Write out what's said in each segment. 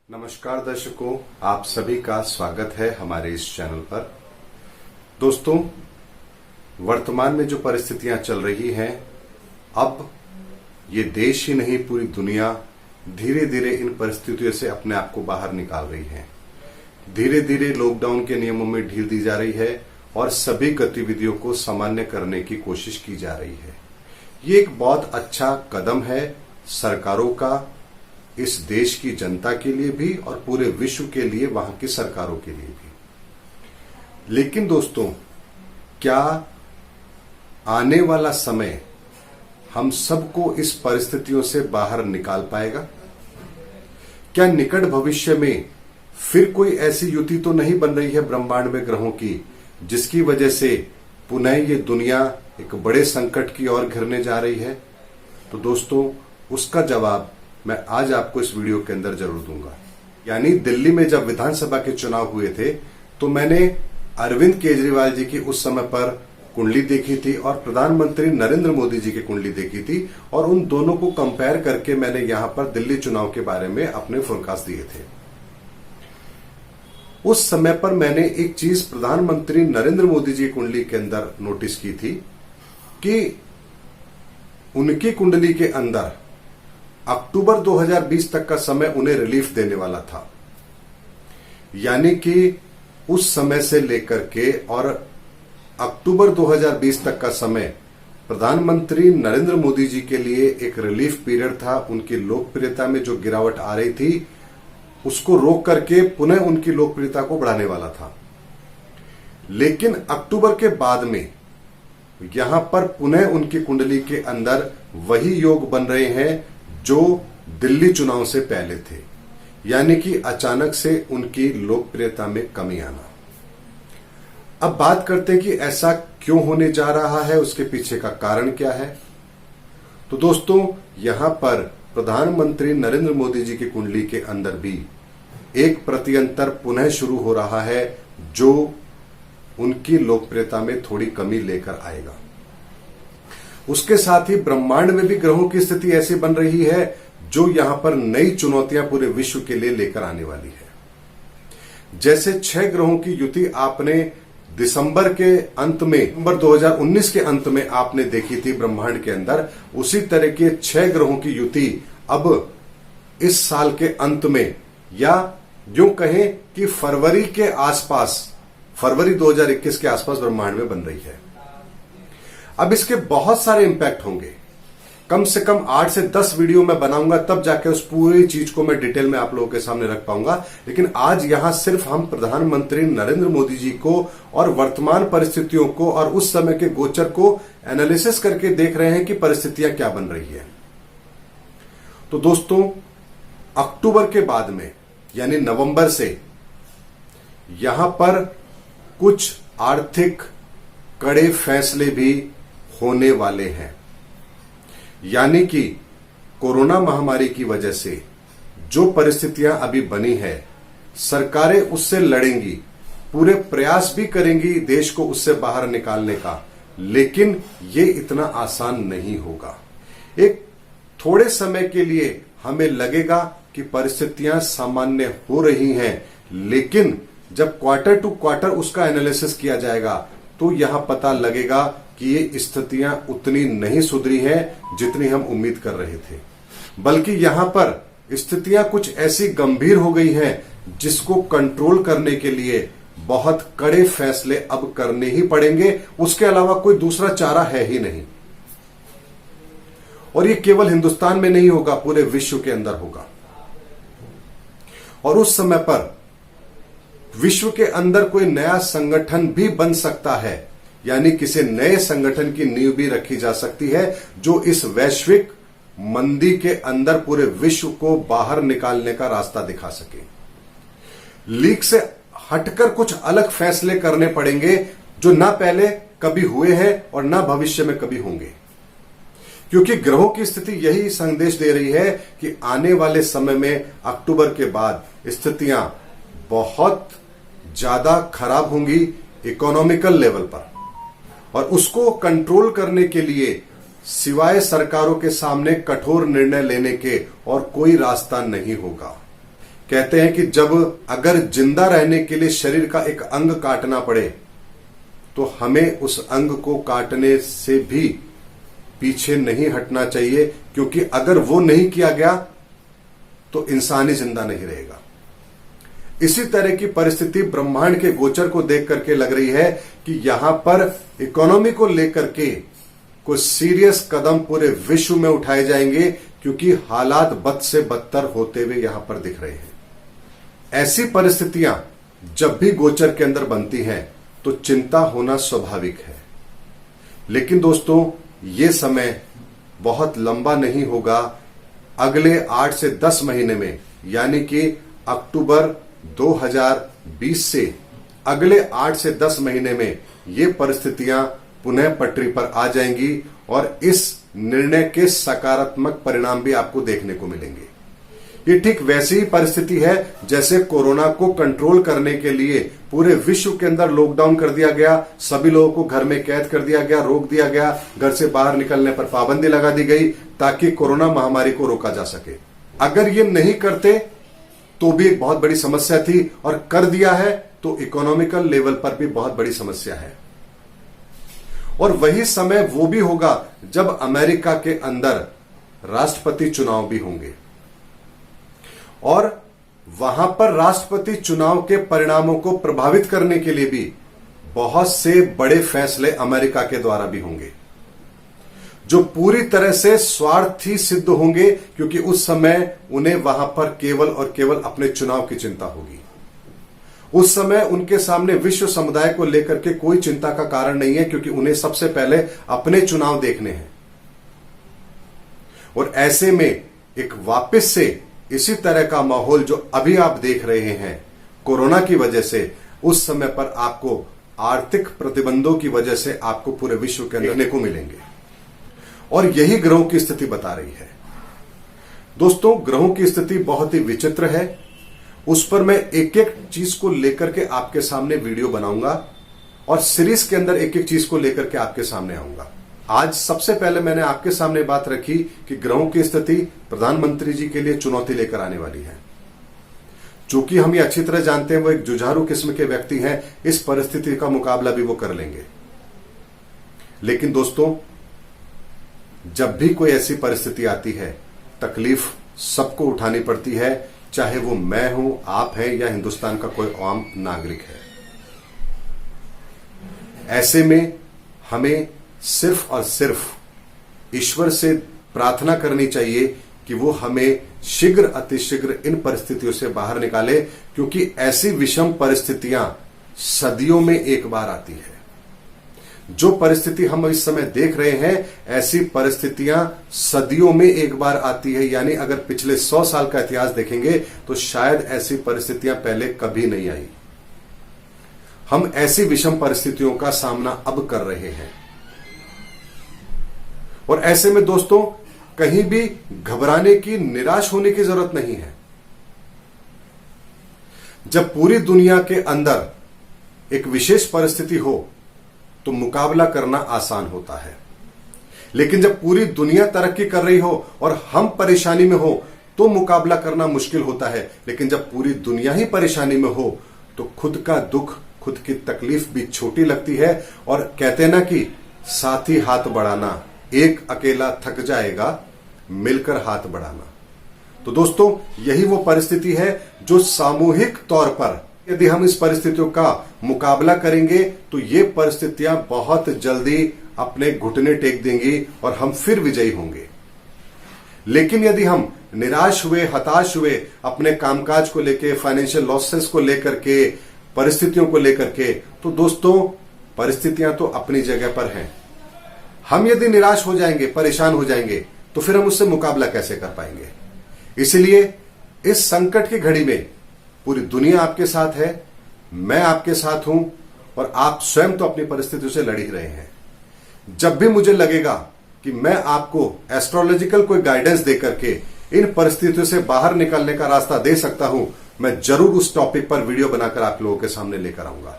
नमस्कार दर्शकों, आप सभी का स्वागत है हमारे इस चैनल पर। दोस्तों, वर्तमान में जो परिस्थितियां चल रही हैं, अब ये देश ही नहीं पूरी दुनिया धीरे धीरे इन परिस्थितियों से अपने आप को बाहर निकाल रही है। धीरे धीरे लॉकडाउन के नियमों में ढील दी जा रही है और सभी गतिविधियों को सामान्य करने की कोशिश की जा रही है। ये एक बहुत अच्छा कदम है सरकारों का, इस देश की जनता के लिए भी और पूरे विश्व के लिए, वहां की सरकारों के लिए भी। लेकिन दोस्तों, क्या आने वाला समय हम सबको इस परिस्थितियों से बाहर निकाल पाएगा? क्या निकट भविष्य में फिर कोई ऐसी युति तो नहीं बन रही है ब्रह्मांड में ग्रहों की, जिसकी वजह से पुनः ये दुनिया एक बड़े संकट की ओर घिरने जा रही है? तो दोस्तों, उसका जवाब मैं आज आपको इस वीडियो के अंदर जरूर दूंगा। यानी दिल्ली में जब विधानसभा के चुनाव हुए थे तो मैंने अरविंद केजरीवाल जी की उस समय पर कुंडली देखी थी और प्रधानमंत्री नरेंद्र मोदी जी की कुंडली देखी थी, और उन दोनों को कंपेयर करके मैंने यहां पर दिल्ली चुनाव के बारे में अपने फोरकास्ट दिए थे। उस समय पर मैंने एक चीज प्रधानमंत्री नरेंद्र मोदी जी की कुंडली के अंदर नोटिस की थी कि उनकी कुंडली के अंदर अक्टूबर 2020 तक का समय उन्हें रिलीफ देने वाला था। यानी कि उस समय से लेकर के और अक्टूबर 2020 तक का समय प्रधानमंत्री नरेंद्र मोदी जी के लिए एक रिलीफ पीरियड था। उनकी लोकप्रियता में जो गिरावट आ रही थी, उसको रोक करके पुनः उनकी लोकप्रियता को बढ़ाने वाला था। लेकिन अक्टूबर के बाद में यहां पर पुनः उनकी कुंडली के अंदर वही योग बन रहे हैं जो दिल्ली चुनाव से पहले थे। यानी कि अचानक से उनकी लोकप्रियता में कमी आना। अब बात करते हैं कि ऐसा क्यों होने जा रहा है, उसके पीछे का कारण क्या है। तो दोस्तों, यहां पर प्रधानमंत्री नरेंद्र मोदी जी की कुंडली के अंदर भी एक प्रत्यंतर पुनः शुरू हो रहा है, जो उनकी लोकप्रियता में थोड़ी कमी लेकर आएगा। उसके साथ ही ब्रह्मांड में भी ग्रहों की स्थिति ऐसी बन रही है जो यहां पर नई चुनौतियां पूरे विश्व के लिए लेकर आने वाली है। जैसे 6 ग्रहों की युति आपने दिसंबर के अंत में, नवंबर 2019 के अंत में आपने देखी थी ब्रह्मांड के अंदर, उसी तरह के 6 ग्रहों की युति अब इस साल के अंत में, या यूं कहें कि फरवरी के आसपास, फरवरी 2021 के आसपास ब्रह्मांड में बन रही है। अब इसके बहुत सारे इंपैक्ट होंगे। कम से कम 8 से 10 वीडियो मैं बनाऊंगा, तब जाके उस पूरी चीज को मैं डिटेल में आप लोगों के सामने रख पाऊंगा। लेकिन आज यहां सिर्फ हम प्रधानमंत्री नरेंद्र मोदी जी को और वर्तमान परिस्थितियों को और उस समय के गोचर को एनालिसिस करके देख रहे हैं कि परिस्थितियां क्या बन रही है। तो दोस्तों, अक्टूबर के बाद में यानी नवंबर से यहां पर कुछ आर्थिक कड़े फैसले भी होने वाले हैं। यानी कि कोरोना महामारी की वजह से जो परिस्थितियां अभी बनी है, सरकारें उससे लड़ेंगी, पूरे प्रयास भी करेंगी देश को उससे बाहर निकालने का, लेकिन ये इतना आसान नहीं होगा। एक थोड़े समय के लिए हमें लगेगा कि परिस्थितियां सामान्य हो रही हैं, लेकिन जब क्वार्टर टू क्वार्टर उसका एनालिसिस किया जाएगा तो यहां पता लगेगा कि ये स्थितियां उतनी नहीं सुधरी हैं जितनी हम उम्मीद कर रहे थे, बल्कि यहां पर स्थितियां कुछ ऐसी गंभीर हो गई हैं जिसको कंट्रोल करने के लिए बहुत कड़े फैसले अब करने ही पड़ेंगे। उसके अलावा कोई दूसरा चारा है ही नहीं। और ये केवल हिंदुस्तान में नहीं होगा, पूरे विश्व के अंदर होगा। और उस समय पर विश्व के अंदर कोई नया संगठन भी बन सकता है, यानी किसी नए संगठन की नींव भी रखी जा सकती है जो इस वैश्विक मंदी के अंदर पूरे विश्व को बाहर निकालने का रास्ता दिखा सके। लीग से हटकर कुछ अलग फैसले करने पड़ेंगे जो ना पहले कभी हुए हैं और ना भविष्य में कभी होंगे, क्योंकि ग्रहों की स्थिति यही संदेश दे रही है कि आने वाले समय में अक्टूबर के बाद स्थितियां बहुत ज्यादा खराब होंगी इकोनॉमिकल लेवल पर, और उसको कंट्रोल करने के लिए सिवाय सरकारों के सामने कठोर निर्णय लेने के और कोई रास्ता नहीं होगा। कहते हैं कि जब अगर जिंदा रहने के लिए शरीर का एक अंग काटना पड़े तो हमें उस अंग को काटने से भी पीछे नहीं हटना चाहिए, क्योंकि अगर वो नहीं किया गया तो इंसान ही जिंदा नहीं रहेगा। इसी तरह की परिस्थिति ब्रह्मांड के गोचर को देख करके लग रही है कि यहां पर इकोनॉमी को लेकर के कुछ सीरियस कदम पूरे विश्व में उठाए जाएंगे, क्योंकि हालात बद से बदतर होते हुए यहां पर दिख रहे हैं। ऐसी परिस्थितियां जब भी गोचर के अंदर बनती हैं तो चिंता होना स्वाभाविक है, लेकिन दोस्तों ये समय बहुत लंबा नहीं होगा। अगले 8 से 10 महीने में, यानी कि अक्टूबर 2020 से अगले 8 से 10 महीने में ये परिस्थितियां पुनः पटरी पर आ जाएंगी और इस निर्णय के सकारात्मक परिणाम भी आपको देखने को मिलेंगे। ये ठीक वैसी ही परिस्थिति है जैसे कोरोना को कंट्रोल करने के लिए पूरे विश्व के अंदर लॉकडाउन कर दिया गया, सभी लोगों को घर में कैद कर दिया गया, रोक दिया गया, घर से बाहर निकलने पर पाबंदी लगा दी गई ताकि कोरोना महामारी को रोका जा सके। अगर ये नहीं करते तो भी एक बहुत बड़ी समस्या थी, और कर दिया है तो इकोनॉमिकल लेवल पर भी बहुत बड़ी समस्या है। और वही समय वो भी होगा जब अमेरिका के अंदर राष्ट्रपति चुनाव भी होंगे, और वहां पर राष्ट्रपति चुनाव के परिणामों को प्रभावित करने के लिए भी बहुत से बड़े फैसले अमेरिका के द्वारा भी होंगे, जो पूरी तरह से स्वार्थी सिद्ध होंगे, क्योंकि उस समय उन्हें वहां पर केवल और केवल अपने चुनाव की चिंता होगी। उस समय उनके सामने विश्व समुदाय को लेकर के कोई चिंता का कारण नहीं है, क्योंकि उन्हें सबसे पहले अपने चुनाव देखने हैं। और ऐसे में एक वापस से इसी तरह का माहौल जो अभी आप देख रहे हैं कोरोना की वजह से, उस समय पर आपको आर्थिक प्रतिबंधों की वजह से आपको पूरे विश्व के देखने को मिलेंगे। और यही ग्रहों की स्थिति बता रही है। दोस्तों, ग्रहों की स्थिति बहुत ही विचित्र है। उस पर मैं एक एक चीज को लेकर के आपके सामने वीडियो बनाऊंगा और सीरीज के अंदर एक एक चीज को लेकर के आपके सामने आऊंगा। आज सबसे पहले मैंने आपके सामने बात रखी कि ग्रहों की स्थिति प्रधानमंत्री जी के लिए चुनौती लेकर आने वाली है। चूंकि हम ये अच्छी तरह जानते हैं वो एक जुझारू किस्म के व्यक्ति हैं, इस परिस्थिति का मुकाबला भी वो कर लेंगे। लेकिन दोस्तों, जब भी कोई ऐसी परिस्थिति आती है, तकलीफ सबको उठानी पड़ती है, चाहे वो मैं हूं, आप हैं, या हिंदुस्तान का कोई आम नागरिक है। ऐसे में हमें सिर्फ और सिर्फ ईश्वर से प्रार्थना करनी चाहिए कि वो हमें शीघ्र अतिशीघ्र इन परिस्थितियों से बाहर निकाले, क्योंकि ऐसी विषम परिस्थितियां सदियों में एक बार आती है। जो परिस्थिति हम इस समय देख रहे हैं, ऐसी परिस्थितियां सदियों में एक बार आती है। यानी अगर पिछले 100 साल का इतिहास देखेंगे तो शायद ऐसी परिस्थितियां पहले कभी नहीं आई। हम ऐसी विषम परिस्थितियों का सामना अब कर रहे हैं। और ऐसे में दोस्तों, कहीं भी घबराने की, निराश होने की जरूरत नहीं है। जब पूरी दुनिया के अंदर एक विशेष परिस्थिति हो तो मुकाबला करना आसान होता है, लेकिन जब पूरी दुनिया तरक्की कर रही हो और हम परेशानी में हो तो मुकाबला करना मुश्किल होता है। लेकिन जब पूरी दुनिया ही परेशानी में हो तो खुद का दुख, खुद की तकलीफ भी छोटी लगती है। और कहते हैं ना कि साथी हाथ बढ़ाना, एक अकेला थक जाएगा, मिलकर हाथ बढ़ाना। तो दोस्तों, यही वो परिस्थिति है जो सामूहिक तौर पर यदि हम इस परिस्थितियों का मुकाबला करेंगे तो ये परिस्थितियां बहुत जल्दी अपने घुटने टेक देंगी और हम फिर विजयी होंगे। लेकिन यदि हम निराश हुए, हताश हुए, अपने कामकाज को लेकर, फाइनेंशियल लॉसेस को लेकर के, परिस्थितियों को लेकर के, तो दोस्तों परिस्थितियां तो अपनी जगह पर हैं। हम यदि निराश हो जाएंगे, परेशान हो जाएंगे, तो फिर हम उससे मुकाबला कैसे कर पाएंगे। इसलिए इस संकट की घड़ी में पूरी दुनिया आपके साथ है, मैं आपके साथ हूं, और आप स्वयं तो अपनी परिस्थितियों से लड़ ही रहे हैं। जब भी मुझे लगेगा कि मैं आपको एस्ट्रोलॉजिकल कोई गाइडेंस देकर के इन परिस्थितियों से बाहर निकलने का रास्ता दे सकता हूं, मैं जरूर उस टॉपिक पर वीडियो बनाकर आप लोगों के सामने लेकर आऊंगा।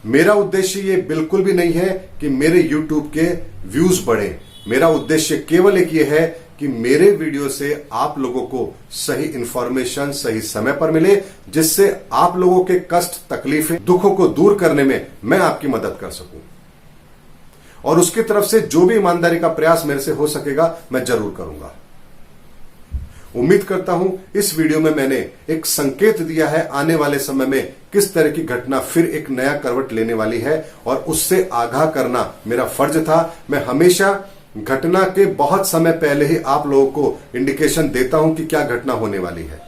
मेरा उद्देश्य ये बिल्कुल भी नहीं है कि मेरे YouTube के व्यूज बढ़े। मेरा उद्देश्य केवल एक ये है कि मेरे वीडियो से आप लोगों को सही इंफॉर्मेशन सही समय पर मिले, जिससे आप लोगों के कष्ट, तकलीफें, दुखों को दूर करने में मैं आपकी मदद कर सकूं। और उसकी तरफ से जो भी ईमानदारी का प्रयास मेरे से हो सकेगा मैं जरूर करूंगा। उम्मीद करता हूं इस वीडियो में मैंने एक संकेत दिया है आने वाले समय में किस तरह की घटना फिर एक नया करवट लेने वाली है, और उससे आगाह करना मेरा फर्ज था। मैं हमेशा घटना के बहुत समय पहले ही आप लोगों को इंडिकेशन देता हूं कि क्या घटना होने वाली है।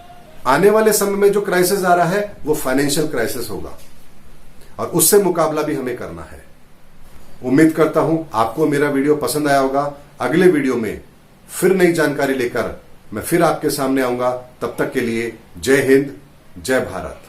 आने वाले समय में जो क्राइसिस आ रहा है वो फाइनेंशियल क्राइसिस होगा, और उससे मुकाबला भी हमें करना है। उम्मीद करता हूं आपको मेरा वीडियो पसंद आया होगा। अगले वीडियो में फिर नई जानकारी लेकर मैं फिर आपके सामने आऊंगा। तब तक के लिए जय हिंद, जय भारत।